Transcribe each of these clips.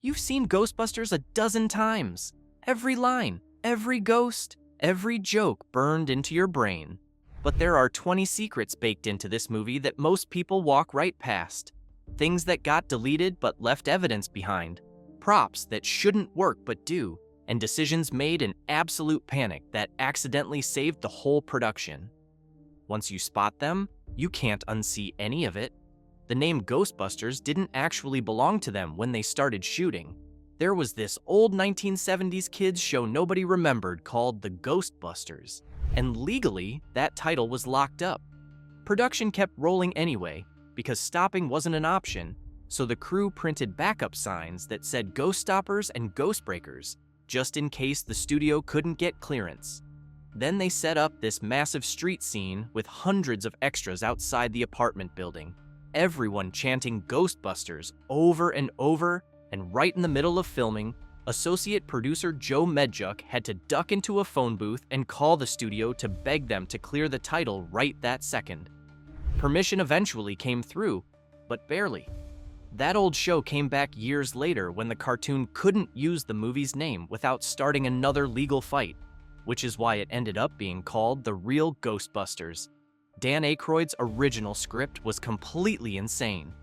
You've seen Ghostbusters a dozen times. Every line, every ghost, every joke burned into your brain. But there are 20 secrets baked into this movie that most people walk right past. Things that got deleted but left evidence behind. Props that shouldn't work but do. And decisions made in absolute panic that accidentally saved the whole production. Once you spot them, you can't unsee any of it. The name Ghostbusters didn't actually belong to them when they started shooting. There was this old 1970s kids show nobody remembered called the Ghostbusters, and legally, that title was locked up. Production kept rolling anyway, because stopping wasn't an option, so the crew printed backup signs that said Ghost Stoppers and Ghost Breakers, just in case the studio couldn't get clearance. Then they set up this massive street scene with hundreds of extras outside the apartment building, everyone chanting Ghostbusters over and over, and right in the middle of filming, associate producer Joe Medjuk had to duck into a phone booth and call the studio to beg them to clear the title right that second. Permission eventually came through, but barely. That old show came back years later when the cartoon couldn't use the movie's name without starting another legal fight, which is why it ended up being called The Real Ghostbusters. Dan Aykroyd's original script was completely insane.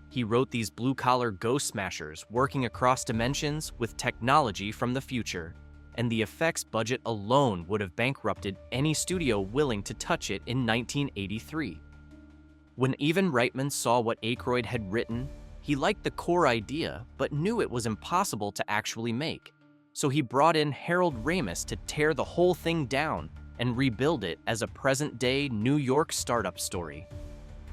He wrote these blue-collar ghost smashers working across dimensions with technology from the future, and the effects budget alone would have bankrupted any studio willing to touch it in 1983. When Ivan Reitman saw what Aykroyd had written, he liked the core idea, but knew it was impossible to actually make. So he brought in Harold Ramis to tear the whole thing down and rebuild it as a present-day New York startup story.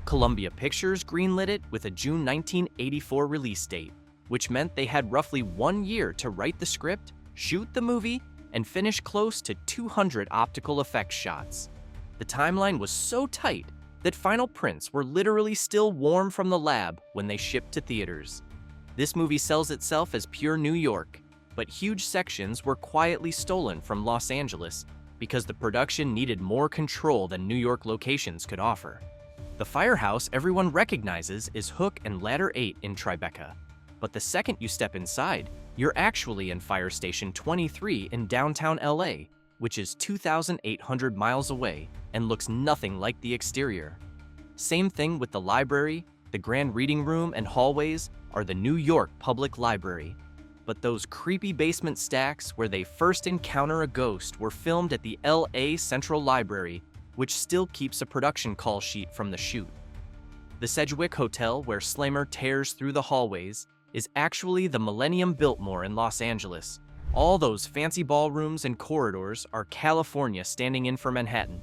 Columbia Pictures greenlit it with a June 1984 release date, which meant they had roughly 1 year to write the script, shoot the movie, and finish close to 200 optical effects shots. The timeline was so tight that final prints were literally still warm from the lab when they shipped to theaters. This movie sells itself as pure New York, but huge sections were quietly stolen from Los Angeles because the production needed more control than New York locations could offer. The firehouse everyone recognizes is Hook and Ladder 8 in Tribeca, but the second you step inside, you're actually in Fire Station 23 in downtown LA, which is 2,800 miles away and looks nothing like the exterior. Same thing with the library, the grand reading room and hallways are the New York Public Library. But those creepy basement stacks where they first encounter a ghost were filmed at the LA Central Library, which still keeps a production call sheet from the shoot. The Sedgwick Hotel, where Slimer tears through the hallways, is actually the Millennium Biltmore in Los Angeles. All those fancy ballrooms and corridors are California standing in for Manhattan.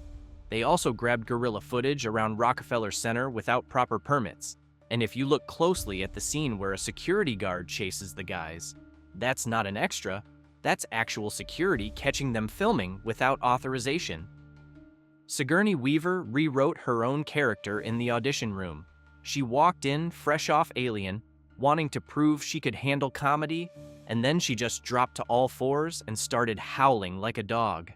They also grabbed guerrilla footage around Rockefeller Center without proper permits. And if you look closely at the scene where a security guard chases the guys, that's not an extra, that's actual security catching them filming without authorization. Sigourney Weaver rewrote her own character in the audition room. She walked in fresh off Alien, wanting to prove she could handle comedy, and then she just dropped to all fours and started howling like a dog.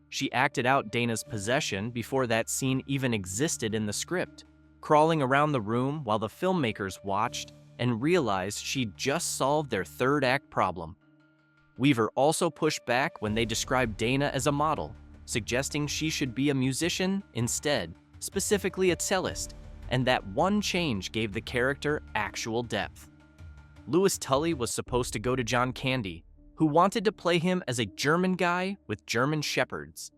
She acted out Dana's possession before that scene even existed in the script, crawling around the room while the filmmakers watched and realized she'd just solved their third act problem. Weaver also pushed back when they described Dana as a model, suggesting she should be a musician instead, specifically a cellist, and that one change gave the character actual depth. Louis Tully was supposed to go to John Candy, who wanted to play him as a German guy with German shepherds.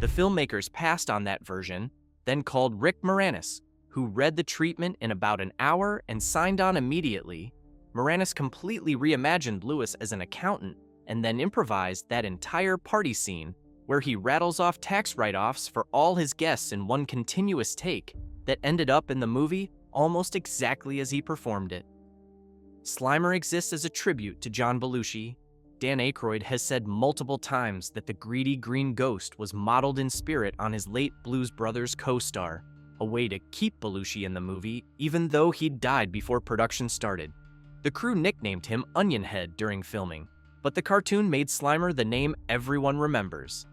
The filmmakers passed on that version, then called Rick Moranis, who read the treatment in about an hour and signed on immediately. Moranis completely reimagined Louis as an accountant and then improvised that entire party scene where he rattles off tax write-offs for all his guests in one continuous take that ended up in the movie almost exactly as he performed it. Slimer exists as a tribute to John Belushi. Dan Aykroyd has said multiple times that the greedy green ghost was modeled in spirit on his late Blues Brothers co-star, a way to keep Belushi in the movie even though he'd died before production started. The crew nicknamed him Onion Head during filming, but the cartoon made Slimer the name everyone remembers.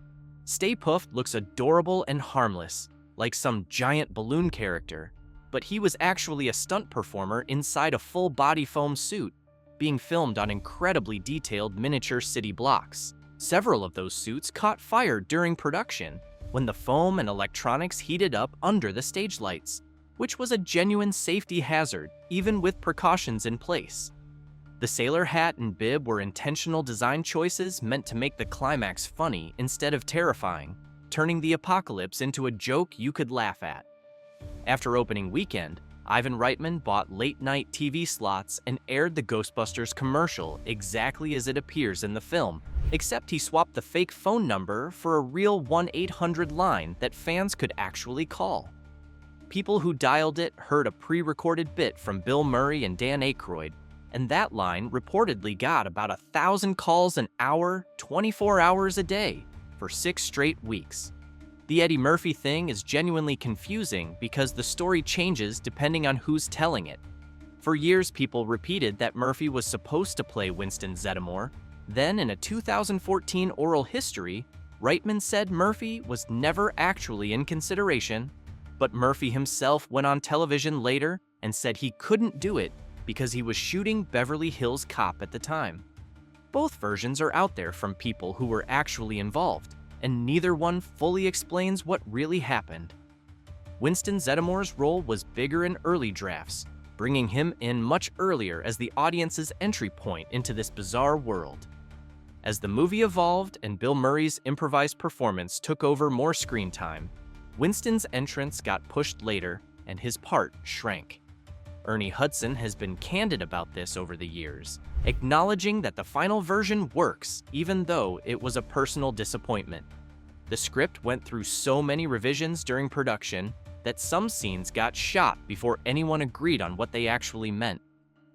Stay-Puft looks adorable and harmless, like some giant balloon character, but he was actually a stunt performer inside a full-body foam suit, being filmed on incredibly detailed miniature city blocks. Several of those suits caught fire during production when the foam and electronics heated up under the stage lights, which was a genuine safety hazard, even with precautions in place. The sailor hat and bib were intentional design choices meant to make the climax funny instead of terrifying, turning the apocalypse into a joke you could laugh at. After opening weekend, Ivan Reitman bought late-night TV slots and aired the Ghostbusters commercial exactly as it appears in the film, except he swapped the fake phone number for a real 1-800 line that fans could actually call. People who dialed it heard a pre-recorded bit from Bill Murray and Dan Aykroyd, and that line reportedly got about 1,000 calls an hour, 24 hours a day, for 6 straight weeks. The Eddie Murphy thing is genuinely confusing because the story changes depending on who's telling it. For years, people repeated that Murphy was supposed to play Winston Zeddemore. Then, in a 2014 oral history, Reitman said Murphy was never actually in consideration, but Murphy himself went on television later and said he couldn't do it because he was shooting Beverly Hills Cop at the time. Both versions are out there from people who were actually involved, and neither one fully explains what really happened. Winston Zeddemore's role was bigger in early drafts, bringing him in much earlier as the audience's entry point into this bizarre world. As the movie evolved and Bill Murray's improvised performance took over more screen time, Winston's entrance got pushed later and his part shrank. Ernie Hudson has been candid about this over the years, acknowledging that the final version works even though it was a personal disappointment. The script went through so many revisions during production that some scenes got shot before anyone agreed on what they actually meant.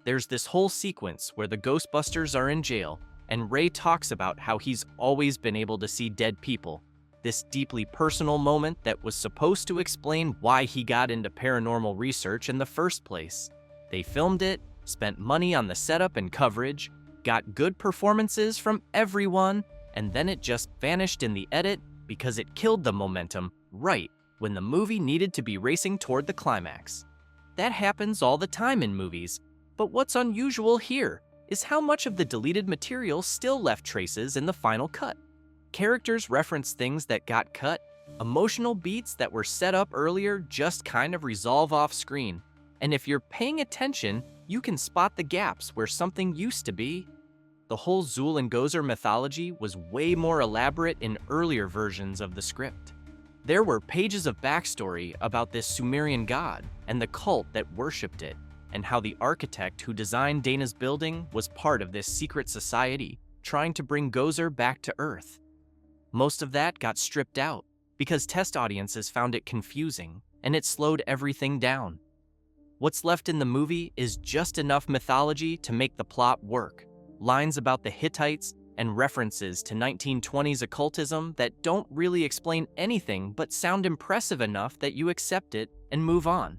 There's this whole sequence where the Ghostbusters are in jail and Ray talks about how he's always been able to see dead people. This deeply personal moment that was supposed to explain why he got into paranormal research in the first place. They filmed it, spent money on the setup and coverage, got good performances from everyone, and then it just vanished in the edit because it killed the momentum right when the movie needed to be racing toward the climax. That happens all the time in movies, but what's unusual here is how much of the deleted material still left traces in the final cut. Characters reference things that got cut, emotional beats that were set up earlier just kind of resolve off screen, and if you're paying attention, you can spot the gaps where something used to be. The whole Zool and Gozer mythology was way more elaborate in earlier versions of the script. There were pages of backstory about this Sumerian god and the cult that worshipped it, and how the architect who designed Dana's building was part of this secret society trying to bring Gozer back to Earth. Most of that got stripped out because test audiences found it confusing and it slowed everything down. What's left in the movie is just enough mythology to make the plot work, lines about the Hittites and references to 1920s occultism that don't really explain anything but sound impressive enough that you accept it and move on.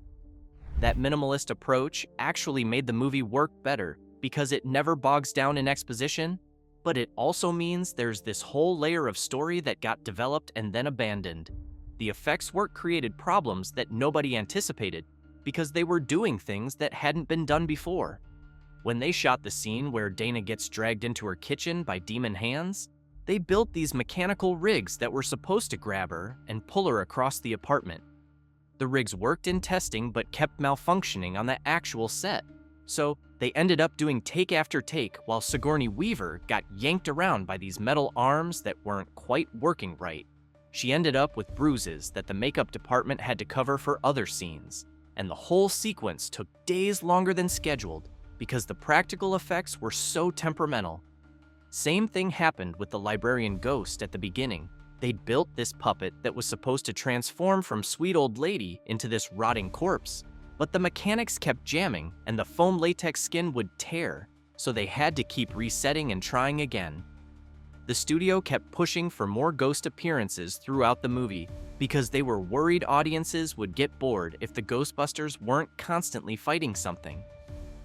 That minimalist approach actually made the movie work better because it never bogs down in exposition, but it also means there's this whole layer of story that got developed and then abandoned. The effects work created problems that nobody anticipated because they were doing things that hadn't been done before. When they shot the scene where Dana gets dragged into her kitchen by demon hands, they built these mechanical rigs that were supposed to grab her and pull her across the apartment. The rigs worked in testing but kept malfunctioning on the actual set, so they ended up doing take after take while Sigourney Weaver got yanked around by these metal arms that weren't quite working right. She ended up with bruises that the makeup department had to cover for other scenes, and the whole sequence took days longer than scheduled because the practical effects were so temperamental. Same thing happened with the librarian ghost at the beginning. They'd built this puppet that was supposed to transform from sweet old lady into this rotting corpse, but the mechanics kept jamming and the foam latex skin would tear, so they had to keep resetting and trying again. The studio kept pushing for more ghost appearances throughout the movie because they were worried audiences would get bored if the Ghostbusters weren't constantly fighting something.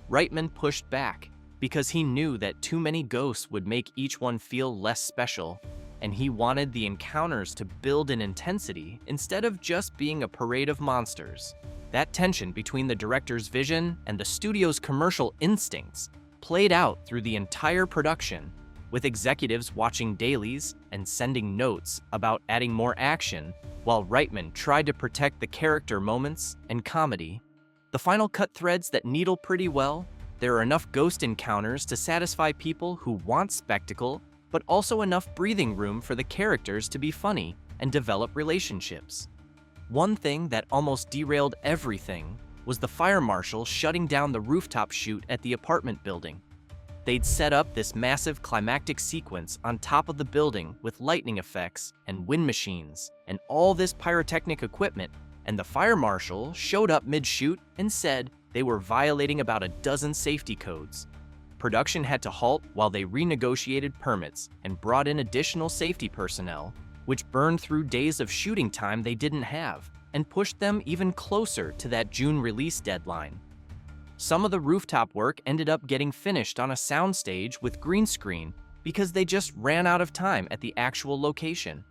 Reitman pushed back because he knew that too many ghosts would make each one feel less special, and he wanted the encounters to build in intensity instead of just being a parade of monsters. That tension between the director's vision and the studio's commercial instincts played out through the entire production, with executives watching dailies and sending notes about adding more action, while Reitman tried to protect the character moments and comedy. The final cut threads that needle pretty well. There are enough ghost encounters to satisfy people who want spectacle, but also enough breathing room for the characters to be funny and develop relationships. One thing that almost derailed everything was the fire marshal shutting down the rooftop shoot at the apartment building. They'd set up this massive climactic sequence on top of the building with lightning effects and wind machines and all this pyrotechnic equipment, and the fire marshal showed up mid-shoot and said they were violating about a dozen safety codes. Production had to halt while they renegotiated permits and brought in additional safety personnel, which burned through days of shooting time they didn't have and pushed them even closer to that June release deadline. Some of the rooftop work ended up getting finished on a soundstage with green screen because they just ran out of time at the actual location.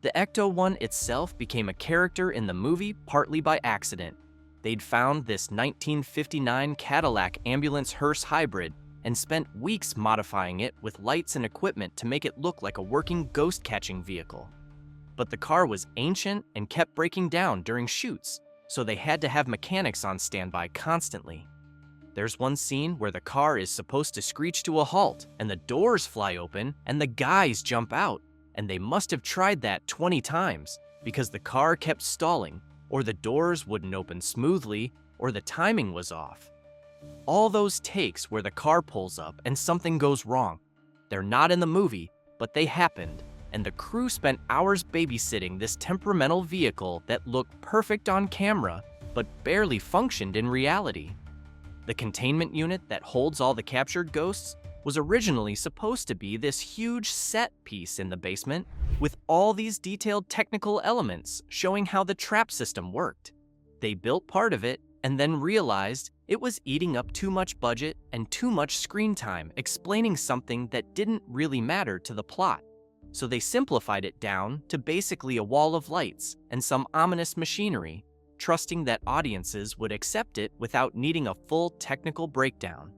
The Ecto-1 itself became a character in the movie partly by accident. They'd found this 1959 Cadillac ambulance hearse hybrid and spent weeks modifying it with lights and equipment to make it look like a working ghost-catching vehicle. But the car was ancient and kept breaking down during shoots, so they had to have mechanics on standby constantly. There's one scene where the car is supposed to screech to a halt and the doors fly open and the guys jump out, and they must have tried that 20 times because the car kept stalling, or the doors wouldn't open smoothly, or the timing was off. All those takes where the car pulls up and something goes wrong. They're not in the movie, but they happened, and the crew spent hours babysitting this temperamental vehicle that looked perfect on camera, but barely functioned in reality. The containment unit that holds all the captured ghosts was originally supposed to be this huge set piece in the basement with all these detailed technical elements showing how the trap system worked. They built part of it and then realized it was eating up too much budget and too much screen time explaining something that didn't really matter to the plot. So they simplified it down to basically a wall of lights and some ominous machinery, trusting that audiences would accept it without needing a full technical breakdown.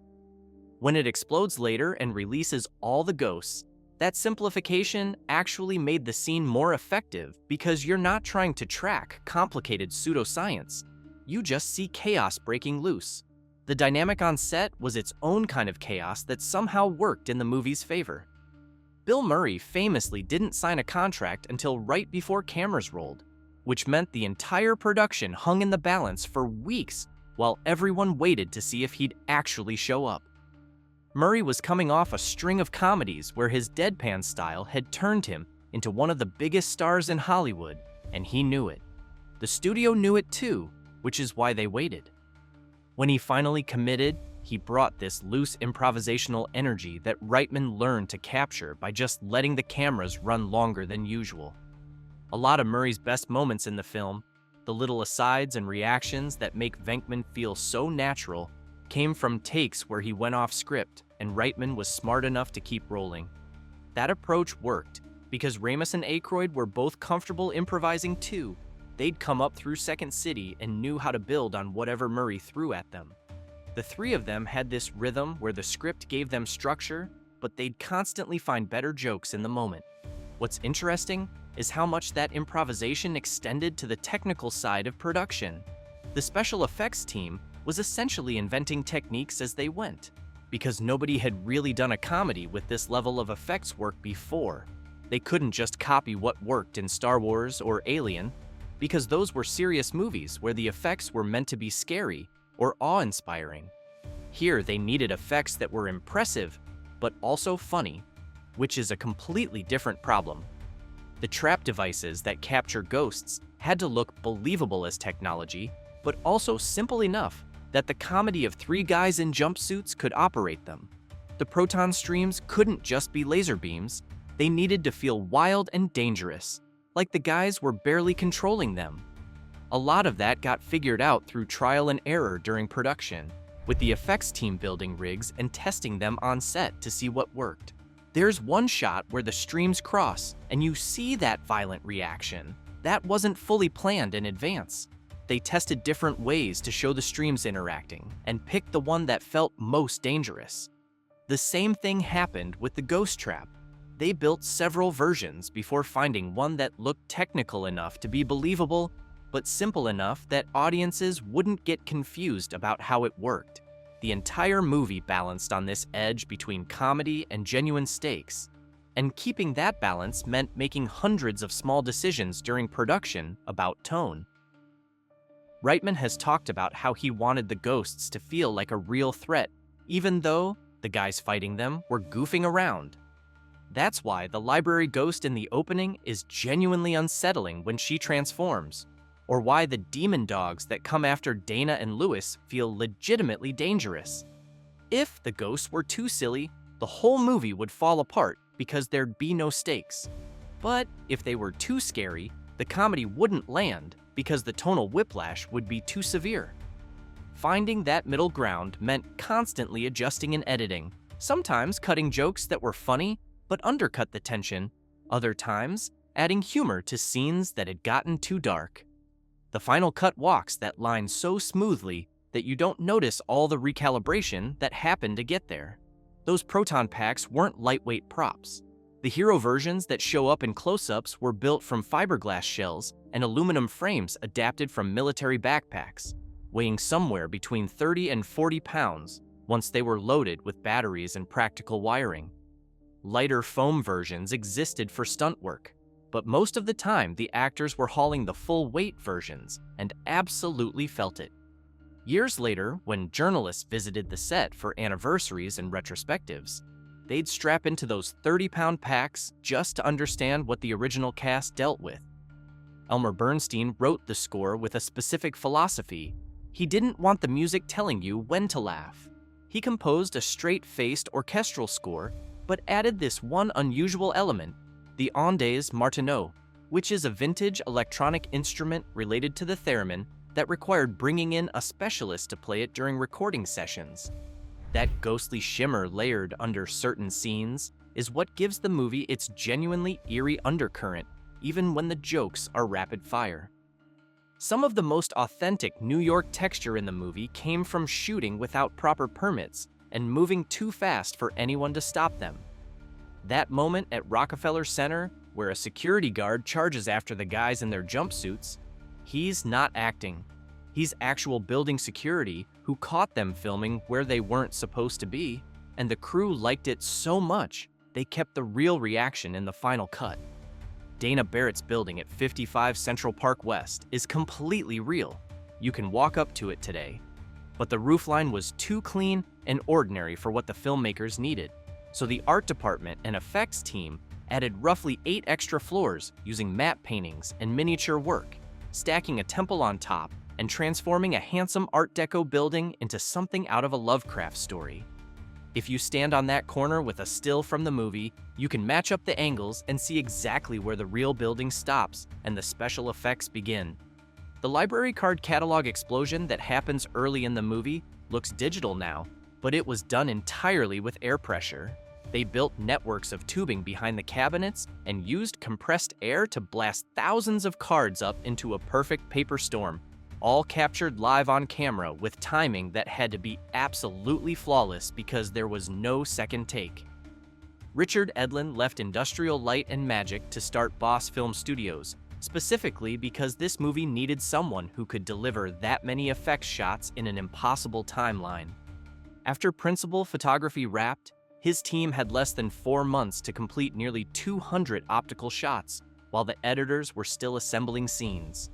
When it explodes later and releases all the ghosts, that simplification actually made the scene more effective because you're not trying to track complicated pseudoscience. You just see chaos breaking loose. The dynamic on set was its own kind of chaos that somehow worked in the movie's favor. Bill Murray famously didn't sign a contract until right before cameras rolled, which meant the entire production hung in the balance for weeks while everyone waited to see if he'd actually show up. Murray was coming off a string of comedies where his deadpan style had turned him into one of the biggest stars in Hollywood, and he knew it. The studio knew it too, which is why they waited. When he finally committed, he brought this loose improvisational energy that Reitman learned to capture by just letting the cameras run longer than usual. A lot of Murray's best moments in the film, the little asides and reactions that make Venkman feel so natural, came from takes where he went off script and Reitman was smart enough to keep rolling. That approach worked because Ramis and Aykroyd were both comfortable improvising too. They'd come up through Second City and knew how to build on whatever Murray threw at them. The three of them had this rhythm where the script gave them structure, but they'd constantly find better jokes in the moment. What's interesting is how much that improvisation extended to the technical side of production. The special effects team was essentially inventing techniques as they went, because nobody had really done a comedy with this level of effects work before. They couldn't just copy what worked in Star Wars or Alien, because those were serious movies where the effects were meant to be scary or awe-inspiring. Here, they needed effects that were impressive, but also funny, which is a completely different problem. The trap devices that capture ghosts had to look believable as technology, but also simple enough that the comedy of three guys in jumpsuits could operate them. The proton streams couldn't just be laser beams, they needed to feel wild and dangerous, like the guys were barely controlling them. A lot of that got figured out through trial and error during production, with the effects team building rigs and testing them on set to see what worked. There's one shot where the streams cross, and you see that violent reaction. That wasn't fully planned in advance. They tested different ways to show the streams interacting, and picked the one that felt most dangerous. The same thing happened with the ghost trap. They built several versions before finding one that looked technical enough to be believable, but simple enough that audiences wouldn't get confused about how it worked. The entire movie balanced on this edge between comedy and genuine stakes, and keeping that balance meant making hundreds of small decisions during production about tone. Reitman has talked about how he wanted the ghosts to feel like a real threat, even though the guys fighting them were goofing around. That's why the library ghost in the opening is genuinely unsettling when she transforms, or why the demon dogs that come after Dana and Lewis feel legitimately dangerous. If the ghosts were too silly, the whole movie would fall apart because there'd be no stakes. But if they were too scary, the comedy wouldn't land because the tonal whiplash would be too severe. Finding that middle ground meant constantly adjusting and editing, sometimes cutting jokes that were funny but undercut the tension, other times adding humor to scenes that had gotten too dark. The final cut walks that line so smoothly that you don't notice all the recalibration that happened to get there. Those proton packs weren't lightweight props. The hero versions that show up in close-ups were built from fiberglass shells and aluminum frames adapted from military backpacks, weighing somewhere between 30 and 40 pounds once they were loaded with batteries and practical wiring. Lighter foam versions existed for stunt work, but most of the time the actors were hauling the full weight versions and absolutely felt it. Years later, when journalists visited the set for anniversaries and retrospectives, they'd strap into those 30-pound packs just to understand what the original cast dealt with. Elmer Bernstein wrote the score with a specific philosophy. He didn't want the music telling you when to laugh. He composed a straight-faced orchestral score, but added this one unusual element, the ondes martineau, which is a vintage electronic instrument related to the theremin that required bringing in a specialist to play it during recording sessions. That ghostly shimmer layered under certain scenes is what gives the movie its genuinely eerie undercurrent, even when the jokes are rapid fire. Some of the most authentic New York texture in the movie came from shooting without proper permits and moving too fast for anyone to stop them. That moment at Rockefeller Center, where a security guard charges after the guys in their jumpsuits, he's not acting. He's actual building security who caught them filming where they weren't supposed to be, and the crew liked it so much, they kept the real reaction in the final cut. Dana Barrett's building at 55 Central Park West is completely real. You can walk up to it today. But the roofline was too clean and ordinary for what the filmmakers needed, so the art department and effects team added roughly 8 extra floors using matte paintings and miniature work, stacking a temple on top and transforming a handsome Art Deco building into something out of a Lovecraft story. If you stand on that corner with a still from the movie, you can match up the angles and see exactly where the real building stops and the special effects begin. The library card catalog explosion that happens early in the movie looks digital now, but it was done entirely with air pressure. They built networks of tubing behind the cabinets and used compressed air to blast thousands of cards up into a perfect paper storm, all captured live on camera with timing that had to be absolutely flawless because there was no second take. Richard Edlund left Industrial Light and Magic to start Boss Film Studios, specifically because this movie needed someone who could deliver that many effects shots in an impossible timeline. After principal photography wrapped, his team had less than 4 months to complete nearly 200 optical shots, while the editors were still assembling scenes.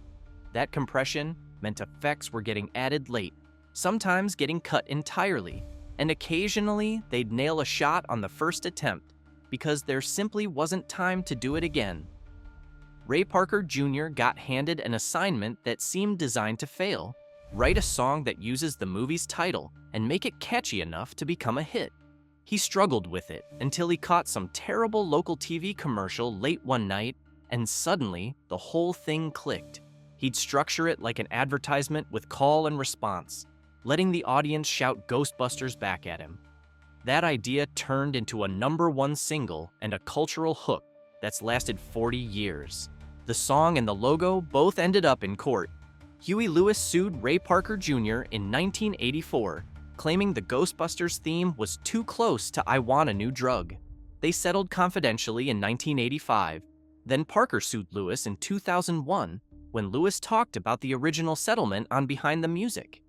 That compression meant effects were getting added late, sometimes getting cut entirely, and occasionally they'd nail a shot on the first attempt because there simply wasn't time to do it again. Ray Parker Jr. got handed an assignment that seemed designed to fail: write a song that uses the movie's title and make it catchy enough to become a hit. He struggled with it until he caught some terrible local TV commercial late one night, and suddenly the whole thing clicked. He'd structure it like an advertisement with call and response, letting the audience shout Ghostbusters back at him. That idea turned into a #1 single and a cultural hook that's lasted 40 years. The song and the logo both ended up in court. Huey Lewis sued Ray Parker Jr. in 1984, claiming the Ghostbusters theme was too close to I Want a New Drug. They settled confidentially in 1985. Then Parker sued Lewis in 2001 when Lewis talked about the original settlement on Behind the Music.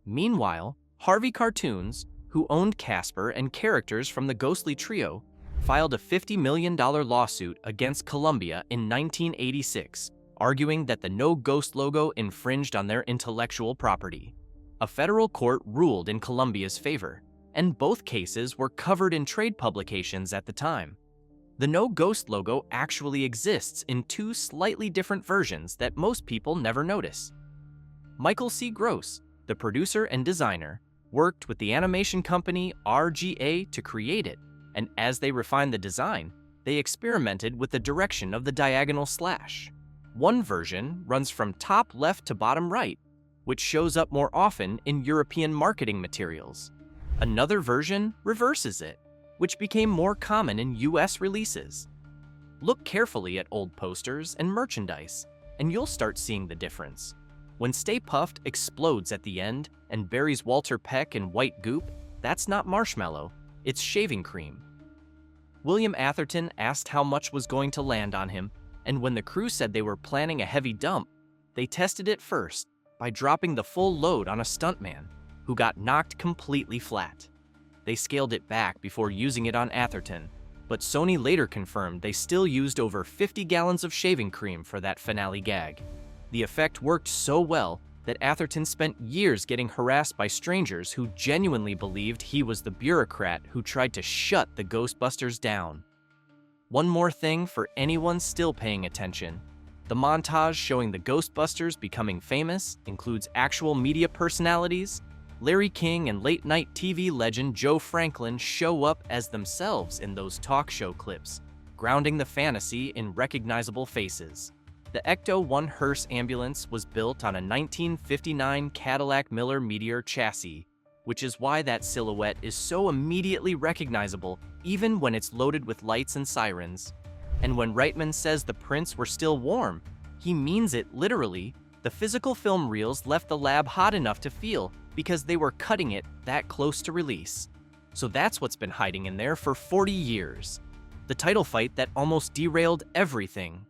Meanwhile, Harvey Cartoons, who owned Casper and characters from the Ghostly Trio, filed a $50 million lawsuit against Columbia in 1986, arguing that the No Ghost logo infringed on their intellectual property. A federal court ruled in Columbia's favor, and both cases were covered in trade publications at the time. The No Ghost logo actually exists in two slightly different versions that most people never notice. Michael C. Gross, the producer and designer, worked with the animation company RGA to create it, and as they refined the design, they experimented with the direction of the diagonal slash. One version runs from top left to bottom right, which shows up more often in European marketing materials. Another version reverses it, which became more common in US releases. Look carefully at old posters and merchandise, and you'll start seeing the difference. When Stay-Puft explodes at the end and buries Walter Peck in white goop, that's not marshmallow, it's shaving cream. William Atherton asked how much was going to land on him, and when the crew said they were planning a heavy dump, they tested it first by dropping the full load on a stuntman, who got knocked completely flat. They scaled it back before using it on Atherton, but Sony later confirmed they still used over 50 gallons of shaving cream for that finale gag. The effect worked so well that Atherton spent years getting harassed by strangers who genuinely believed he was the bureaucrat who tried to shut the Ghostbusters down. One more thing for anyone still paying attention. The montage showing the Ghostbusters becoming famous includes actual media personalities. Larry King and late-night TV legend Joe Franklin show up as themselves in those talk show clips, grounding the fantasy in recognizable faces. The Ecto-1 hearse ambulance was built on a 1959 Cadillac Miller Meteor chassis, which is why that silhouette is so immediately recognizable even when it's loaded with lights and sirens. And when Reitman says the prints were still warm, he means it literally. The physical film reels left the lab hot enough to feel because they were cutting it that close to release. So that's what's been hiding in there for 40 years. The title fight that almost derailed everything.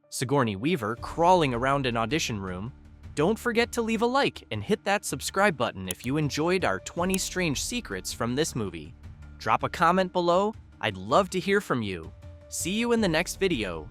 Sigourney Weaver crawling around an audition room. Don't forget to leave a like and hit that subscribe button if you enjoyed our 20 strange secrets from this movie. Drop a comment below. I'd love to hear from you. See you in the next video.